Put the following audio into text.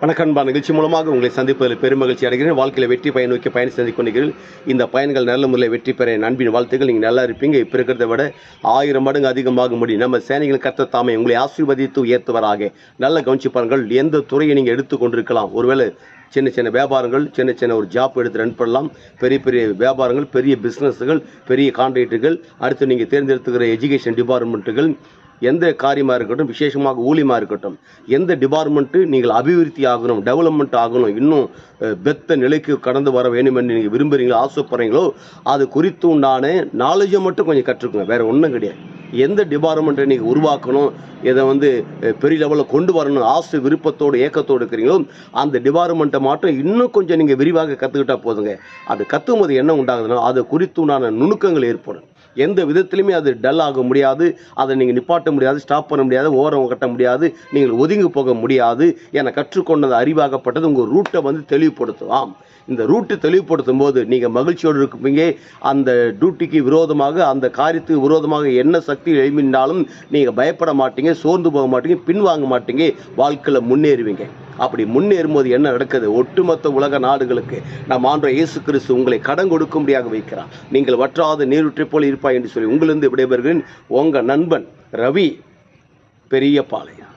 வணக்கம்பா. நிகழ்ச்சி மூலமாக உங்களை சந்திப்பதில் பெருமகிழ்ச்சி அடைகிறேன். வாழ்க்கையில் வெற்றி பயன் நோக்கி பயணம் செஞ்சு கொண்டிருக்கிறீர்கள். இந்த பயன்கள் நல்ல முறையில் வெற்றி பெற என் அன்பின் வாழ்த்துக்கள். நீங்கள் நல்லா இருப்பீங்க. இப்போ இருக்கிறத விட 1000 மடங்கு அதிகமாக முடியும். நம்ம சேனைகள் கர்த்தர் தாமே உங்களை ஆசீர்வதித்து உயர்த்துவராக. நல்ல கவனிச்சு பாருங்கள். எந்த துறையை நீங்கள் எடுத்து கொண்டிருக்கலாம். ஒருவேளை சின்ன சின்ன வியாபாரங்கள், சின்ன ஒரு ஜாப் எடுத்து ரன் பண்ணலாம். பெரிய பெரிய வியாபாரங்கள், பெரிய பிஸ்னஸ்கள், பெரிய கான்ட்ராக்டுகள், அடுத்து நீங்கள் தேர்ந்தெடுத்துக்கிற எஜுகேஷன் டிபார்ட்மெண்ட்டுகள், எந்த காரியமாக இருக்கட்டும், விசேஷமாக ஊழியமாக இருக்கட்டும், எந்த டிபார்ட்மெண்ட்டு நீங்கள் அபிவிருத்தி ஆகணும், டெவலப்மெண்ட் ஆகணும், இன்னும் பெத்த நிலைக்கு கடந்து வர வேண்டும் என்று நீங்கள் விரும்புகிறீங்களோ, ஆசைப்படுறீங்களோ, அது குறித்து உண்டான நாலேஜை மட்டும் கொஞ்சம் கற்றுக்குங்க. வேறு ஒன்றும் கிடையாது. எந்த டிபார்ட்மெண்ட்டை நீங்கள் உருவாக்கணும், இதை பெரிய லெவலில் கொண்டு வரணும், ஆசை விருப்பத்தோடு ஏக்கத்தோடு இருக்கிறீங்களோ, அந்த டிபார்ட்மெண்ட்டை மட்டும் இன்னும் கொஞ்சம் நீங்கள் விரிவாக கற்றுக்கிட்டால் போதுங்க. அது கற்றுக்கும் என்ன உண்டாகுதுன்னா, அதை குறித்து உண்டான நுணுக்கங்கள் ஏற்படும். எந்த விதத்திலுமே அது டல் ஆக முடியாது. அதை நீங்கள் நிப்பாட்ட முடியாது, ஸ்டாப் பண்ண முடியாது, ஓரம் கட்ட முடியாது, நீங்கள் ஒதுங்கி போக முடியாது. என கற்றுக்கொண்டது அறிவாகப்பட்டது உங்கள் ரூட்டை தெளிவுபடுத்தும். ஆம், இந்த ரூட்டு தெளிவுபடுத்தும் போது நீங்கள் மகிழ்ச்சியோடு இருப்பீங்க. அந்த டியூட்டிக்கு விரோதமாக, அந்த காரியத்துக்கு விரோதமாக என்ன சக்தி எழுப்பினாலும் நீங்கள் பயப்பட மாட்டீங்க, சோர்ந்து போக மாட்டீங்க, பின்வாங்க மாட்டீங்க, வாழ்க்கையில் முன்னேறுவீங்க. அப்படி முன்னேறும்போது என்ன நடக்குது? ஒட்டுமொத்த உலக நாடுகளுக்கு நம் ஆண்டவர் இயேசு கிறிஸ்து உங்களை கடன் கொடுக்கும்படியாக வைக்கிறார். நீங்கள் வற்றாத நீரூற்றை போல இருப்பாய் என்று சொல்லி உங்களிருந்து விடைபெறுகிறேன். உங்கள் நண்பன் ரவி, பெரியபாளையம்.